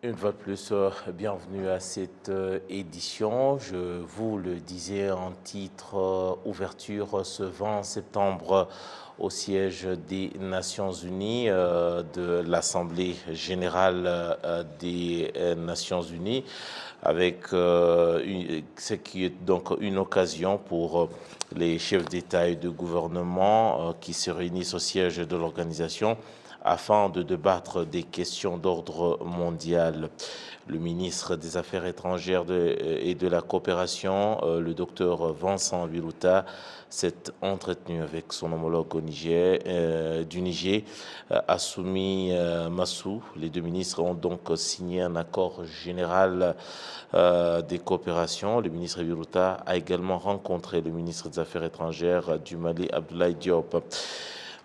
Une fois de plus, bienvenue à cette édition. Je vous le disais en titre, ouverture ce 20 septembre au siège des Nations Unies de l'Assemblée générale des Nations Unies, avec ce qui est donc une occasion pour les chefs d'État et de gouvernement qui se réunissent au siège de l'organisation afin de débattre des questions d'ordre mondial. Le ministre des Affaires étrangères et de la coopération, le docteur Vincent Bilouta, s'est entretenu avec son homologue au Niger, du Niger, Assoumi Massou. Les deux ministres ont donc signé un accord général des coopérations. Le ministre Bilouta a également rencontré le ministre des Affaires étrangères du Mali, Abdoulaye Diop.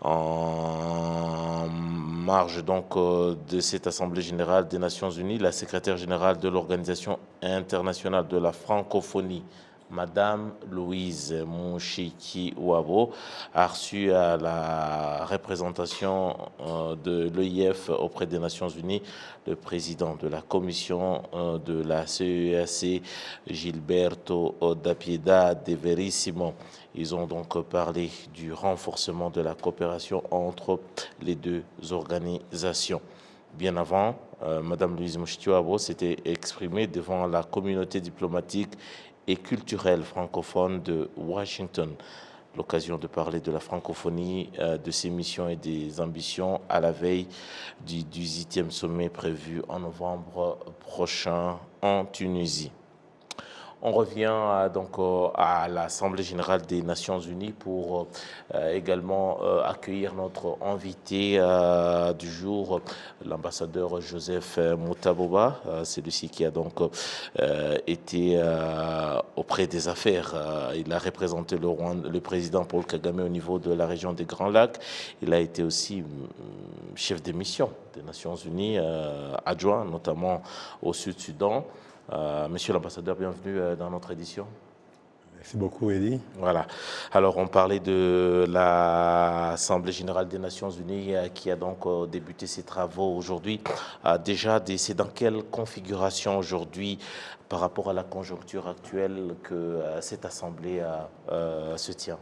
En marge donc de cette Assemblée générale des Nations unies, la secrétaire générale de l'Organisation internationale de la francophonie, Madame Louise Mouchiki-Ouabo, a reçu à la représentation de l'EIF auprès des Nations unies le président de la commission de la CEAC, Gilberto Dapieda de Verissimo. Ils ont donc parlé du renforcement de la coopération entre les deux organisations. Bien avant, Mme Louise Mouchiki-Ouabo s'était exprimée devant la communauté diplomatique et culturelle francophone de Washington. L'occasion de parler de la francophonie, de ses missions et des ambitions à la veille du 18e sommet prévu en novembre prochain en Tunisie. On revient donc à l'Assemblée générale des Nations unies pour également accueillir notre invité du jour, l'ambassadeur Joseph Moutaboba. Celui-ci qui a donc été auprès des affaires. Il a représenté le président Paul Kagame au niveau de la région des Grands Lacs. Il a été aussi chef de mission des Nations unies, adjoint notamment au Sud-Soudan. Monsieur l'ambassadeur, bienvenue dans notre édition. Merci beaucoup, Eddie. Voilà. Alors, on parlait de l'Assemblée générale des Nations unies qui a donc débuté ses travaux aujourd'hui. Déjà, c'est dans quelle configuration aujourd'hui, par rapport à la conjoncture actuelle, que cette Assemblée se tient?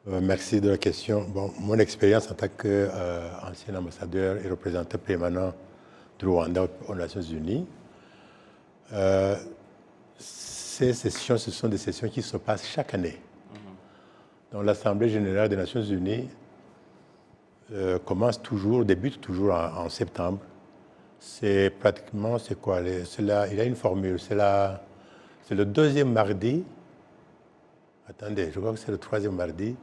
Merci de la question. Bon, mon expérience en tant qu'ancien ambassadeur et représentant permanent du Rwanda aux Nations unies, ces sessions, ce sont des sessions qui se passent chaque année. Donc l'Assemblée générale des Nations unies débute toujours en septembre. C'est pratiquement, c'est quoi? Il y a une formule, c'est le deuxième mardi. Attendez, je crois que c'est le troisième mardi.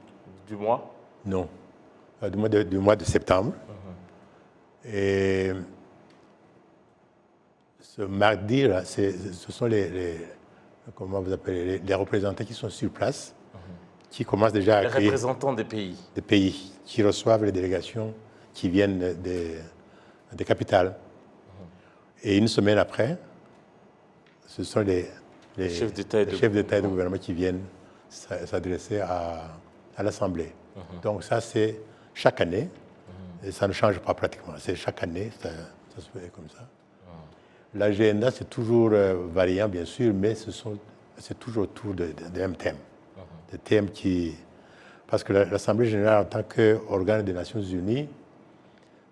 Du mois? Non, du mois de septembre. Et ce mardi, là, ce sont comment vous appelez, les représentants qui sont sur place, qui commencent déjà à accueillir... Les représentants des pays. Des pays, qui reçoivent les délégations qui viennent des capitales. Et une semaine après, ce sont les chefs d'État et de gouvernement qui viennent s'adresser à l'Assemblée. Donc ça, c'est chaque année, et ça ne change pas pratiquement. C'est chaque année, ça se fait comme ça. L'agenda, c'est toujours variant, bien sûr, mais c'est toujours autour des mêmes thèmes. Des thèmes parce que l'Assemblée générale, en tant qu'organe des Nations unies,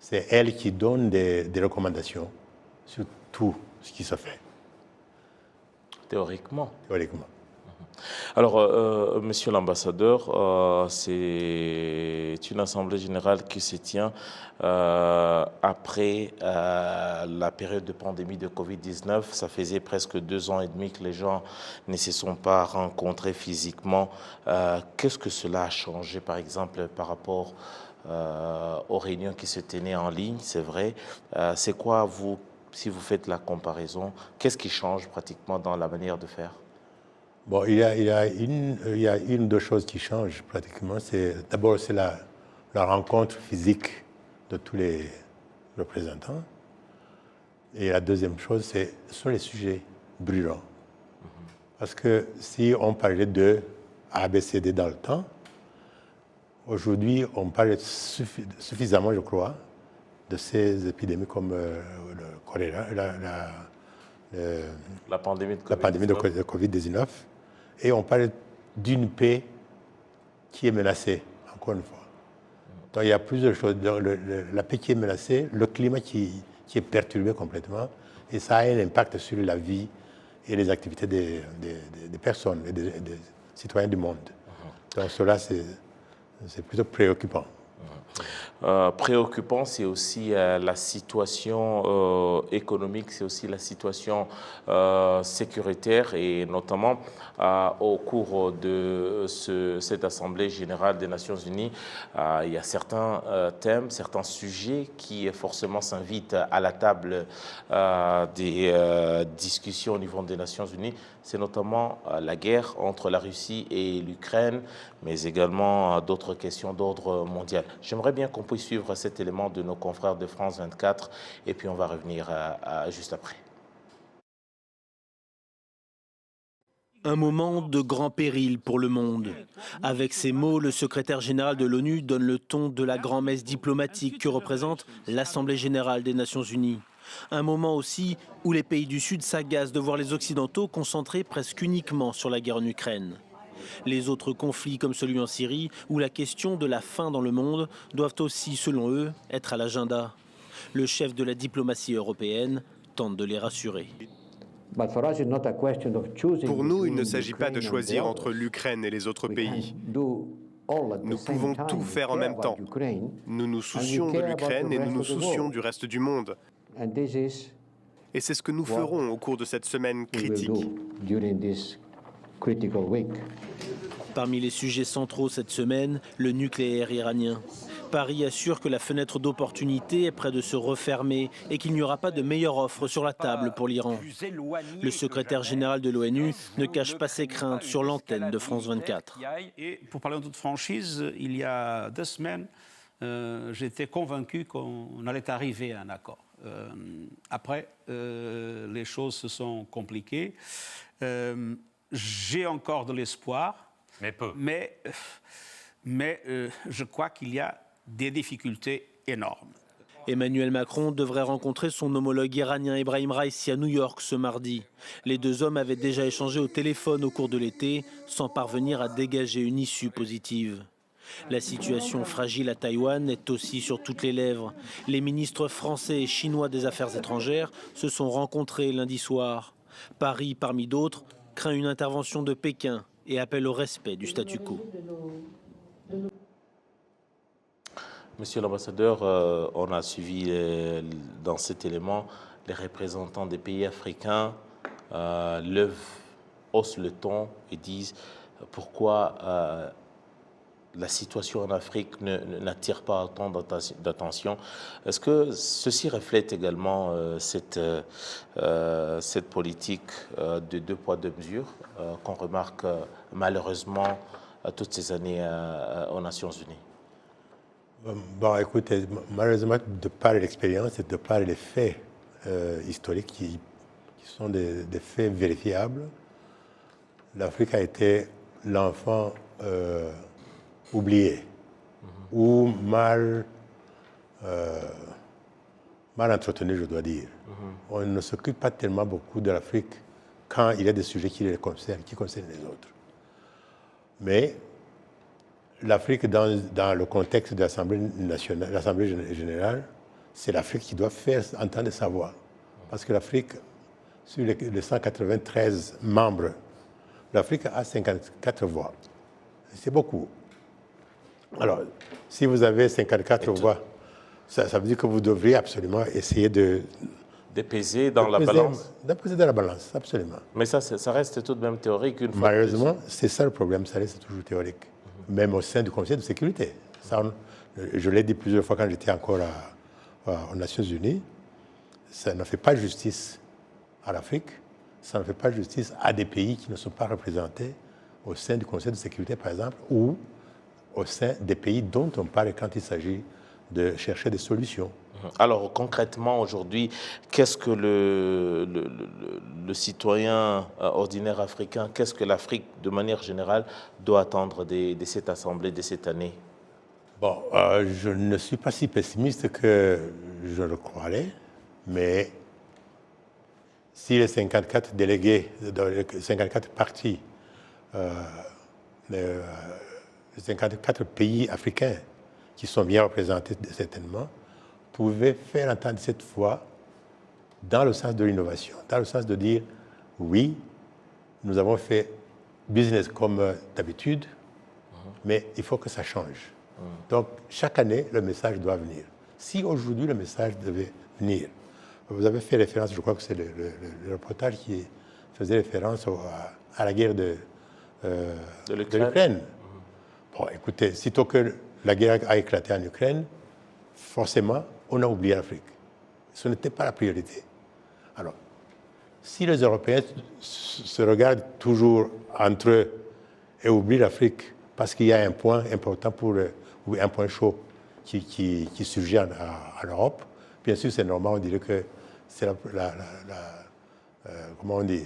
c'est elle qui donne des recommandations sur tout ce qui se fait. Théoriquement. Théoriquement. Alors, monsieur l'ambassadeur, c'est une assemblée générale qui se tient après la période de pandémie de Covid-19. Ça faisait presque 2 ans et demi que les gens ne se sont pas rencontrés physiquement. Qu'est-ce que cela a changé, par exemple, par rapport aux réunions qui se tenaient en ligne, c'est vrai. C'est quoi, si vous faites la comparaison, qu'est-ce qui change pratiquement dans la manière de faire? Bon, il y a une ou deux choses qui changent pratiquement. D'abord, c'est la rencontre physique de tous les représentants. Et la deuxième chose, ce sont les sujets brûlants. Parce que si on parlait de ABCD dans le temps, aujourd'hui, on parle suffisamment, je crois, de ces épidémies comme le choléra, la pandémie de Covid-19. Et on parle d'une paix qui est menacée, encore une fois. Donc il y a plusieurs choses. La paix qui est menacée, le climat qui est perturbé complètement, et ça a un impact sur la vie et les activités des personnes et des citoyens du monde. Donc cela, c'est plutôt préoccupant. Préoccupant, c'est aussi la situation économique, c'est aussi la situation sécuritaire, et notamment au cours de cette Assemblée générale des Nations Unies, il y a certains thèmes, certains sujets qui forcément s'invitent à la table des discussions au niveau des Nations Unies. C'est notamment la guerre entre la Russie et l'Ukraine, mais également d'autres questions d'ordre mondial. J'aimerais bien qu'on puisse suivre cet élément de nos confrères de France 24, et puis on va revenir juste après. Un moment de grand péril pour le monde. Avec ces mots, le secrétaire général de l'ONU donne le ton de la grand-messe diplomatique que représente l'Assemblée générale des Nations unies. Un moment aussi où les pays du Sud s'agacent de voir les Occidentaux concentrés presque uniquement sur la guerre en Ukraine. Les autres conflits comme celui en Syrie ou la question de la faim dans le monde doivent aussi, selon eux, être à l'agenda. Le chef de la diplomatie européenne tente de les rassurer. Pour nous, il ne s'agit pas de choisir entre l'Ukraine et les autres pays. Nous pouvons tout faire en même temps. Nous nous soucions de l'Ukraine et nous nous soucions du reste du monde. Et c'est ce que nous ferons au cours de cette semaine critique. Parmi les sujets centraux cette semaine, le nucléaire iranien. Paris assure que la fenêtre d'opportunité est près de se refermer et qu'il n'y aura pas de meilleure offre sur la table pour l'Iran. Le secrétaire général de l'ONU ne cache pas ses craintes sur l'antenne de France 24. Et pour parler en toute franchise, il y a 2 semaines, j'étais convaincu qu'on allait arriver à un accord. Après, les choses se sont compliquées. J'ai encore de l'espoir, mais peu. Mais je crois qu'il y a des difficultés énormes. Emmanuel Macron devrait rencontrer son homologue iranien Ebrahim Raisi à New York ce mardi. Les deux hommes avaient déjà échangé au téléphone au cours de l'été, sans parvenir à dégager une issue positive. La situation fragile à Taïwan est aussi sur toutes les lèvres. Les ministres français et chinois des Affaires étrangères se sont rencontrés lundi soir. Paris, parmi d'autres, craint une intervention de Pékin et appelle au respect du statu quo. Monsieur l'ambassadeur, on a suivi dans cet élément les représentants des pays africains haussent le ton et disent pourquoi la situation en Afrique n'attire pas autant d'attention. Est-ce que ceci reflète également cette politique de 2 poids 2 mesures qu'on remarque malheureusement toutes ces années aux Nations Unies? Bon, écoutez, malheureusement, de par l'expérience et de par les faits historiques qui sont des faits vérifiables, l'Afrique a été l'enfant oublié ou mal entretenu, je dois dire. On ne s'occupe pas tellement beaucoup de l'Afrique quand il y a des sujets qui les concernent, qui concernent les autres. Mais l'Afrique, dans le contexte de l'Assemblée nationale, l'Assemblée générale, c'est l'Afrique qui doit faire entendre sa voix. Parce que l'Afrique, sur les 193 membres, l'Afrique a 54 voix. C'est beaucoup. Alors, si vous avez 54 voix, ça veut dire que vous devriez absolument essayer de peser dans la balance. De peser dans la balance, absolument. Mais ça reste tout de même théorique. Malheureusement, c'est ça le problème, ça reste toujours théorique. Même au sein du Conseil de sécurité. Ça, je l'ai dit plusieurs fois quand j'étais encore aux Nations Unies, ça ne fait pas justice à l'Afrique, ça ne fait pas justice à des pays qui ne sont pas représentés au sein du Conseil de sécurité, par exemple, ou au sein des pays dont on parle quand il s'agit de chercher des solutions. Alors concrètement aujourd'hui, qu'est-ce que le citoyen ordinaire africain, qu'est-ce que l'Afrique de manière générale doit attendre de cette Assemblée, de cette année? Bon, je ne suis pas si pessimiste que je le croirais, mais si les 54 délégués, les 54 partis, les 54 pays africains qui sont bien représentés certainement, pouvaient faire entendre cette voix dans le sens de l'innovation, dans le sens de dire oui, nous avons fait business comme d'habitude, mais il faut que ça change. Donc, chaque année, le message doit venir. Si aujourd'hui, le message devait venir, vous avez fait référence, je crois que c'est le reportage qui faisait référence à la guerre de l'Ukraine. Bon, écoutez, sitôt que la guerre a éclaté en Ukraine, forcément, on a oublié l'Afrique. Ce n'était pas la priorité. Alors, si les Européens se regardent toujours entre eux et oublient l'Afrique parce qu'il y a un point important ou un point chaud qui surgit à l'Europe, bien sûr, c'est normal, on dirait que c'est comment on dit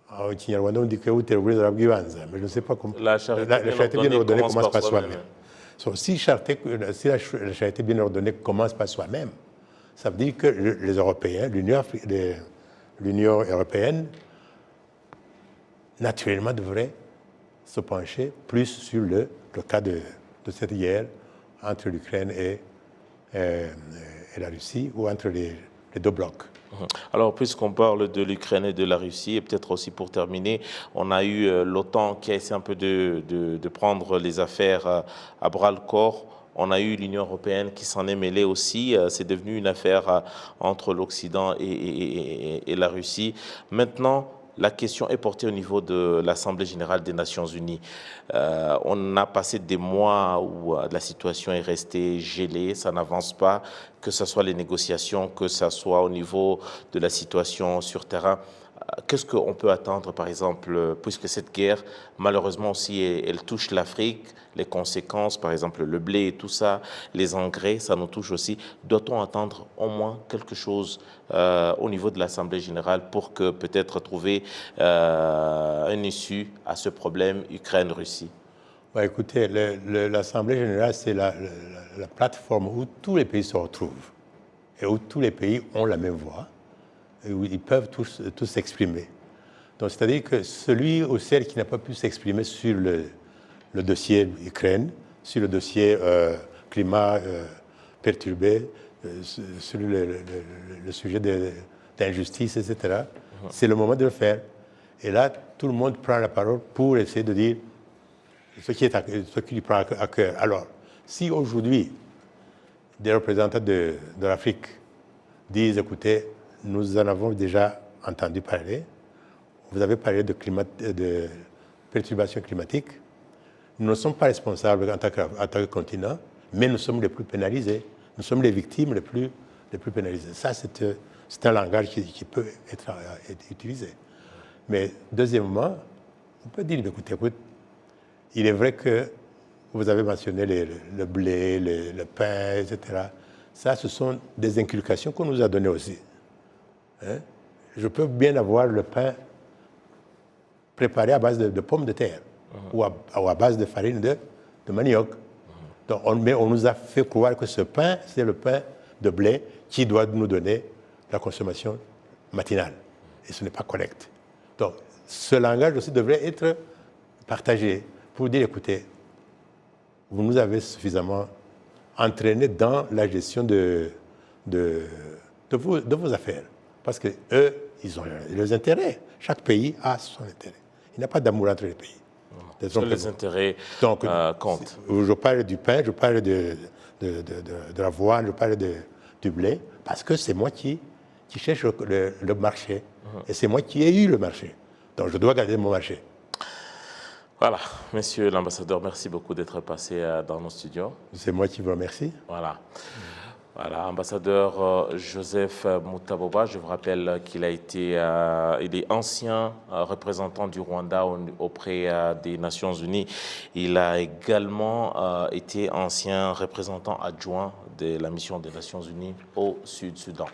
en Kinyarwanda, on dit que mais je ne sais pas comment. La charité bien ordonnée commence par soi-même. Si la charité bien ordonnée commence par soi-même, ça veut dire que les Européens, l'Union européenne, naturellement devrait se pencher plus sur le cas de cette guerre entre l'Ukraine et la Russie, ou entre les deux blocs. Alors, puisqu'on parle de l'Ukraine et de la Russie, et peut-être aussi pour terminer, on a eu l'OTAN qui a essayé un peu de prendre les affaires à bras-le-corps. On a eu l'Union européenne qui s'en est mêlée aussi. C'est devenu une affaire entre l'Occident et la Russie. Maintenant, la question est portée au niveau de l'Assemblée générale des Nations unies. On a passé des mois où la situation est restée gelée, ça n'avance pas, que ce soit les négociations, que ce soit au niveau de la situation sur terrain. Qu'est-ce qu'on peut attendre, par exemple, puisque cette guerre, malheureusement aussi, elle touche l'Afrique, les conséquences, par exemple, le blé et tout ça, les engrais, ça nous touche aussi. Doit-on attendre au moins quelque chose au niveau de l'Assemblée générale pour que peut-être trouver une issue à ce problème Ukraine-Russie? Écoutez, l'Assemblée générale, c'est la plateforme où tous les pays se retrouvent et où tous les pays ont la même voix, et où ils peuvent tous s'exprimer. Donc, c'est-à-dire que celui ou celle qui n'a pas pu s'exprimer sur le dossier Ukraine, sur le dossier climat perturbé, sur le sujet d'injustice, etc., c'est le moment de le faire. Et là, tout le monde prend la parole pour essayer de dire ce qui lui prend à cœur. Alors, si aujourd'hui, des représentants de l'Afrique disent, écoutez, nous en avons déjà entendu parler, vous avez parlé de perturbations climatiques, nous ne sommes pas responsables en tant que continent, mais nous sommes les plus pénalisés. Nous sommes les victimes les plus pénalisées. Ça, c'est un langage qui peut être utilisé. Mais deuxièmement, on peut dire, écoutez, il est vrai que vous avez mentionné le blé, le pain, etc. Ça, ce sont des inculcations qu'on nous a données aussi. Hein? Je peux bien avoir le pain préparé à base de pommes de terre ou à base de farine de manioc. Donc, on nous a fait croire que ce pain, c'est le pain de blé qui doit nous donner la consommation matinale. Et ce n'est pas correct. Donc, ce langage aussi devrait être partagé pour dire, écoutez, vous nous avez suffisamment entraînés dans la gestion de vos affaires. Parce qu'eux, ils ont leurs intérêts. Chaque pays a son intérêt. Il n'y a pas d'amour entre les pays. Les intérêts comptent. Je parle du pain, je parle de l'avoine, je parle du blé, parce que c'est moi qui cherche le marché. Et c'est moi qui ai eu le marché. Donc je dois garder mon marché. Voilà, monsieur l'ambassadeur, merci beaucoup d'être passé dans nos studios. C'est moi qui vous remercie. Voilà. Voilà, ambassadeur Joseph Mutaboba, je vous rappelle qu'il il est ancien représentant du Rwanda auprès des Nations Unies. Il a également été ancien représentant adjoint de la mission des Nations Unies au Sud-Soudan.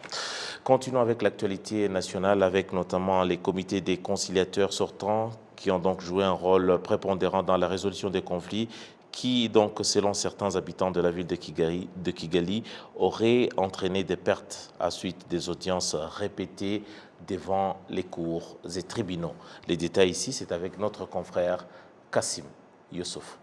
Continuons avec l'actualité nationale, avec notamment les comités des conciliateurs sortants qui ont donc joué un rôle prépondérant dans la résolution des conflits qui, donc, selon certains habitants de la ville de Kigali, aurait entraîné des pertes à suite des audiences répétées devant les cours et tribunaux. Les détails ici, c'est avec notre confrère Kassim Youssouf.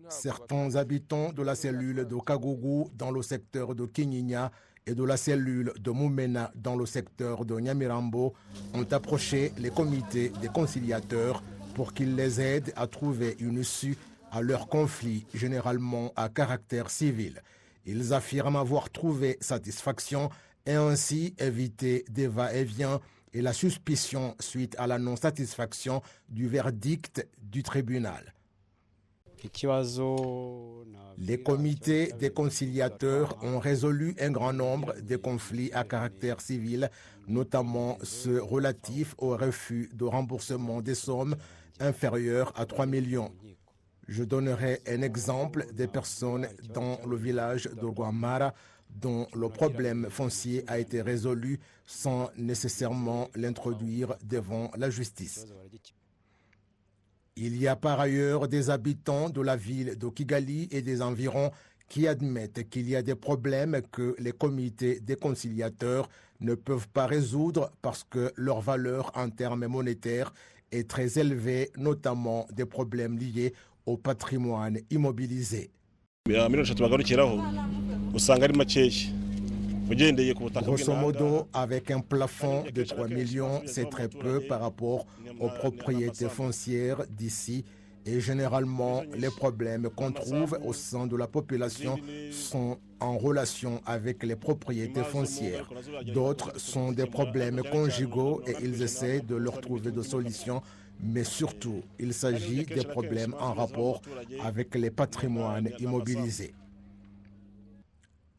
Certains habitants de la cellule de Kagougou dans le secteur de Kinyinya et de la cellule de Moumena dans le secteur de Nyamirambo ont approché les comités des conciliateurs pour qu'ils les aident à trouver une issue à leur conflit, généralement à caractère civil. Ils affirment avoir trouvé satisfaction et ainsi éviter des va-et-vient et la suspicion suite à la non-satisfaction du verdict du tribunal. Les comités des conciliateurs ont résolu un grand nombre de conflits à caractère civil, notamment ceux relatifs au refus de remboursement des sommes inférieures à 3 millions. Je donnerai un exemple des personnes dans le village de Guamara dont le problème foncier a été résolu sans nécessairement l'introduire devant la justice. Il y a par ailleurs des habitants de la ville de Kigali et des environs qui admettent qu'il y a des problèmes que les comités des conciliateurs ne peuvent pas résoudre parce que leur valeur en termes monétaires est très élevée, notamment des problèmes liés au patrimoine immobilisé. Grosso modo, avec un plafond de 3 millions, c'est très peu par rapport aux propriétés foncières d'ici. Et généralement, les problèmes qu'on trouve au sein de la population sont en relation avec les propriétés foncières. D'autres sont des problèmes conjugaux et ils essaient de leur trouver des solutions. Mais surtout, il s'agit des problèmes en rapport avec les patrimoines immobilisés.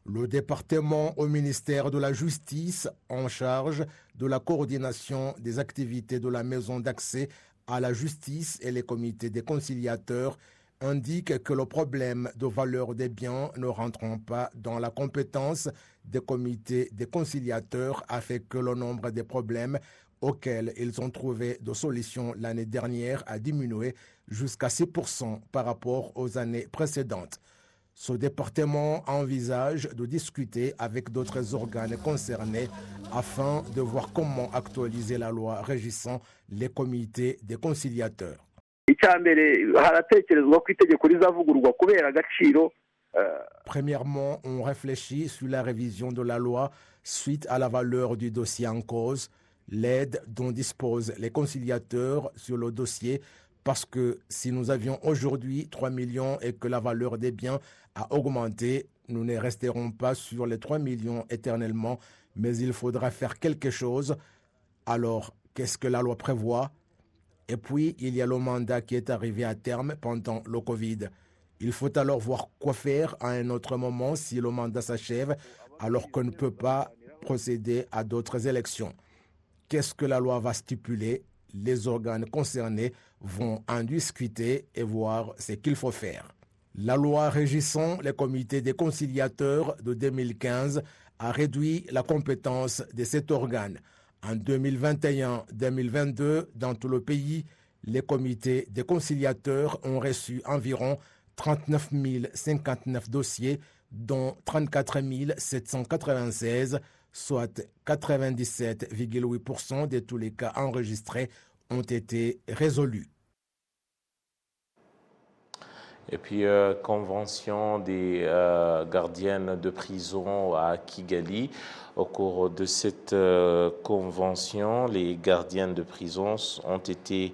Le département au ministère de la Justice, en charge de la coordination des activités de la maison d'accès à la justice et les comités des conciliateurs, indique que le problème de valeur des biens ne rentrant pas dans la compétence des comités des conciliateurs a fait que le nombre des problèmes auxquels ils ont trouvé de solutions l'année dernière a diminué jusqu'à 6% par rapport aux années précédentes. Ce département envisage de discuter avec d'autres organes concernés afin de voir comment actualiser la loi régissant les comités des conciliateurs. Premièrement, on réfléchit sur la révision de la loi suite à la valeur du dossier en cause, l'aide dont disposent les conciliateurs sur le dossier, parce que si nous avions aujourd'hui 3 millions et que la valeur des biens a augmenté, nous ne resterons pas sur les 3 millions éternellement, mais il faudra faire quelque chose. Alors, qu'est-ce que la loi prévoit? Et puis, il y a le mandat qui est arrivé à terme pendant le Covid. Il faut alors voir quoi faire à un autre moment si le mandat s'achève, alors qu'on ne peut pas procéder à d'autres élections. Qu'est-ce que la loi va stipuler? Les organes concernés vont en discuter et voir ce qu'il faut faire. La loi régissant les comités des conciliateurs de 2015 a réduit la compétence de cet organe. En 2021-2022, dans tout le pays, les comités des conciliateurs ont reçu environ 39 059 dossiers, dont 34 796, soit 97,8% de tous les cas enregistrés ont été résolus. Et puis, convention des gardiennes de prison à Kigali. Au cours de cette convention, les gardiennes de prison ont été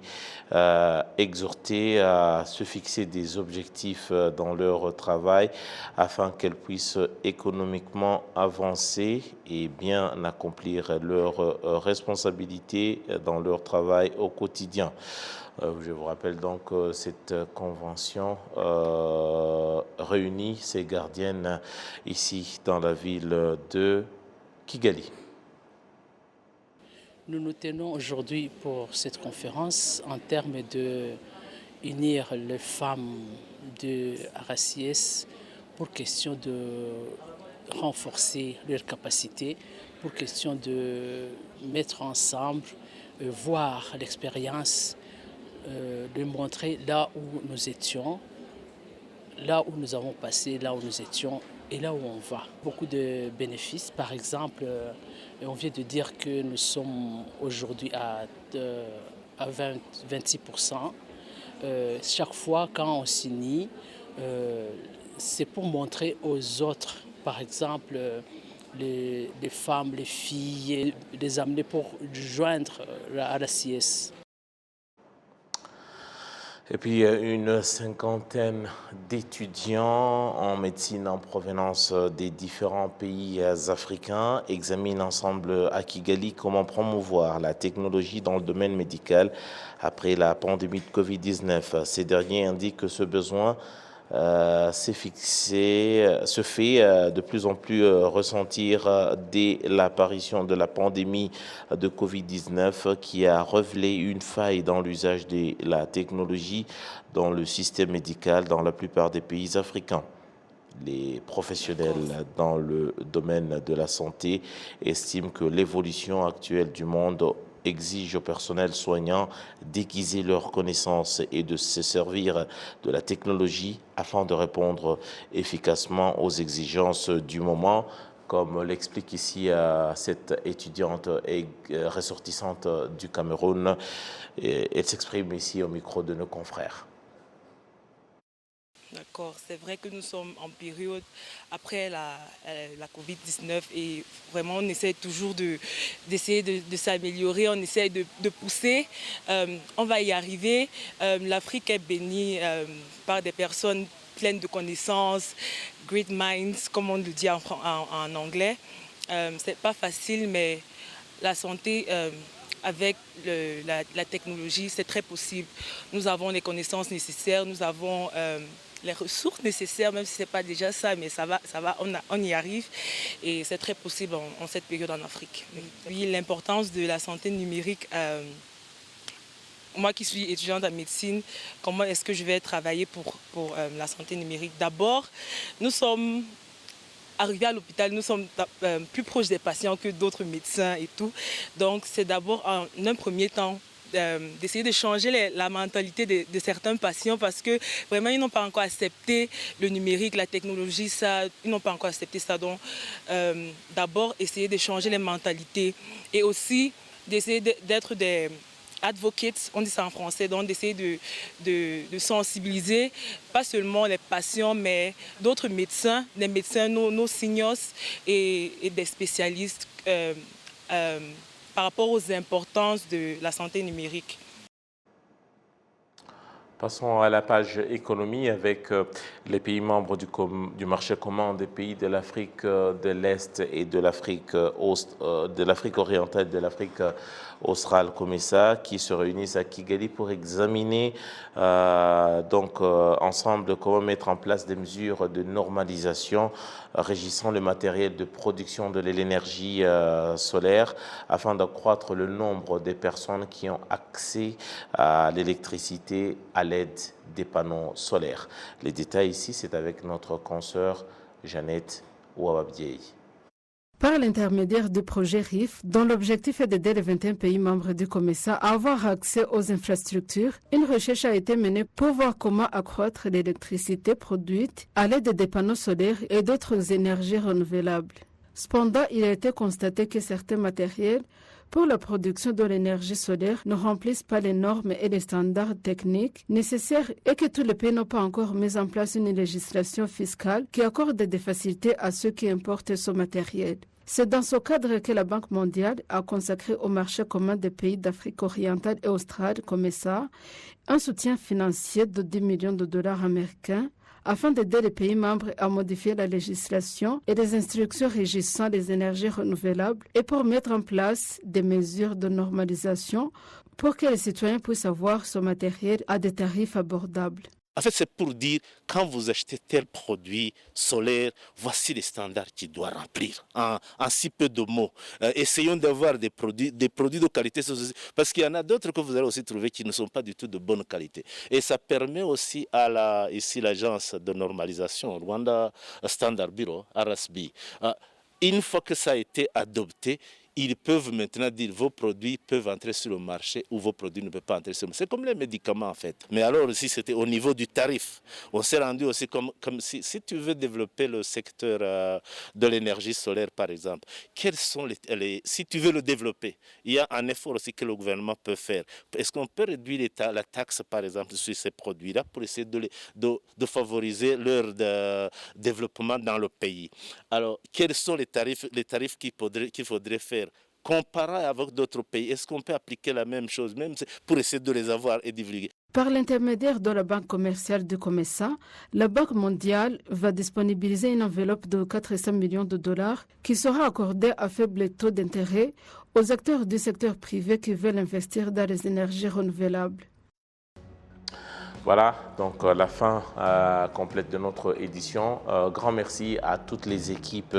exhortées à se fixer des objectifs dans leur travail afin qu'elles puissent économiquement avancer et bien accomplir leurs responsabilités dans leur travail au quotidien. Je vous rappelle donc cette convention réunit ces gardiennes ici dans la ville de Kigali. Nous nous tenons aujourd'hui pour cette conférence en termes de unir les femmes de RACS pour question de renforcer leurs capacités, pour question de mettre ensemble, voir l'expérience, de montrer là où nous étions là où nous avons passé, là où nous étions et là où on va. Beaucoup de bénéfices, par exemple, on vient de dire que nous sommes aujourd'hui à 26%. Chaque fois quand on signe, c'est pour montrer aux autres, par exemple, les femmes, les filles, les amener pour joindre à la CIS. Et puis une cinquantaine d'étudiants en médecine en provenance des différents pays africains examinent ensemble à Kigali comment promouvoir la technologie dans le domaine médical après la pandémie de Covid-19. Ces derniers indiquent que ce besoin se fait de plus en plus ressentir dès l'apparition de la pandémie de Covid-19 qui a révélé une faille dans l'usage de la technologie dans le système médical dans la plupart des pays africains. Les professionnels dans le domaine de la santé estiment que l'évolution actuelle du monde exige au personnel soignant d'aiguiser leurs connaissances et de se servir de la technologie afin de répondre efficacement aux exigences du moment, comme l'explique ici cette étudiante et ressortissante du Cameroun. Elle s'exprime ici au micro de nos confrères. D'accord, c'est vrai que nous sommes en période après la Covid-19 et vraiment on essaie toujours d'essayer de s'améliorer, on essaie de pousser, on va y arriver. L'Afrique est bénie par des personnes pleines de connaissances, great minds, comme on le dit en anglais. C'est pas facile, mais la santé avec la technologie, c'est très possible. Nous avons les connaissances nécessaires, nous avons les ressources nécessaires, même si ce n'est pas déjà ça, mais ça va, on y arrive et c'est très possible en cette période en Afrique. Oui, l'importance de la santé numérique, moi qui suis étudiante en médecine, comment est-ce que je vais travailler pour la santé numérique? D'abord, nous sommes arrivés à l'hôpital, nous sommes plus proches des patients que d'autres médecins et tout. Donc c'est d'abord en un premier temps d'essayer de changer la mentalité de certains patients parce que vraiment ils n'ont pas encore accepté le numérique, la technologie, ça, ils n'ont pas encore accepté ça. Donc d'abord essayer de changer les mentalités et aussi d'essayer d'être des advocates, on dit ça en français, donc d'essayer de sensibiliser pas seulement les patients mais d'autres médecins, des médecins, nos seniors et des spécialistes par rapport aux importances de la santé numérique. Passons à la page économie avec les pays membres du marché commun des pays de l'Afrique de l'Est et de l'Afrique orientale, de l'Afrique australe comme ça, qui se réunissent à Kigali pour examiner ensemble comment mettre en place des mesures de normalisation régissant le matériel de production de l'énergie solaire afin d'accroître le nombre des personnes qui ont accès à l'électricité à l'aide des panneaux solaires. Les détails ici, c'est avec notre consoeur Jeannette Ouababdiaye. Par l'intermédiaire du projet RIF, dont l'objectif est d'aider les 21 pays membres du COMESA à avoir accès aux infrastructures, une recherche a été menée pour voir comment accroître l'électricité produite à l'aide des panneaux solaires et d'autres énergies renouvelables. Cependant, il a été constaté que certains matériels pour la production de l'énergie solaire ne remplissent pas les normes et les standards techniques nécessaires et que tous les pays n'ont pas encore mis en place une législation fiscale qui accorde des facilités à ceux qui importent ce matériel. C'est dans ce cadre que la Banque mondiale a consacré au marché commun des pays d'Afrique orientale et australe, COMESA, un soutien financier de 10 millions de dollars américains afin d'aider les pays membres à modifier la législation et les instructions régissant les énergies renouvelables et pour mettre en place des mesures de normalisation pour que les citoyens puissent avoir ce matériel à des tarifs abordables. En fait, c'est pour dire, quand vous achetez tel produit solaire, voici les standards qu'il doit remplir, en si peu de mots. Essayons d'avoir des produits de qualité, parce qu'il y en a d'autres que vous allez aussi trouver qui ne sont pas du tout de bonne qualité. Et ça permet aussi à ici l'agence de normalisation, Rwanda Standard Bureau, RSB, une fois que ça a été adopté, ils peuvent maintenant dire vos produits peuvent entrer sur le marché ou vos produits ne peuvent pas entrer sur le marché. C'est comme les médicaments en fait. Mais alors aussi c'était au niveau du tarif. On s'est rendu aussi comme si tu veux développer le secteur de l'énergie solaire par exemple, quels sont si tu veux le développer, il y a un effort aussi que le gouvernement peut faire. Est-ce qu'on peut réduire la taxe par exemple sur ces produits-là pour essayer de favoriser leur développement dans le pays? Alors, quels sont les tarifs qu'il faudrait faire comparé avec d'autres pays? Est-ce qu'on peut appliquer la même chose, même pour essayer de les avoir et divulguer? Par l'intermédiaire de la Banque commerciale de Comesa, la Banque mondiale va disponibiliser une enveloppe de 400 millions de dollars qui sera accordée à faible taux d'intérêt aux acteurs du secteur privé qui veulent investir dans les énergies renouvelables. Voilà, donc la fin complète de notre édition. Grand merci à toutes les équipes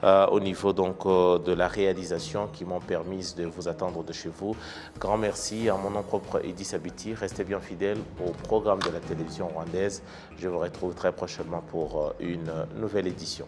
au niveau donc, de la réalisation qui m'ont permis de vous attendre de chez vous. Grand merci à mon nom propre Edis Abiti. Restez bien fidèles au programme de la télévision rwandaise. Je vous retrouve très prochainement pour une nouvelle édition.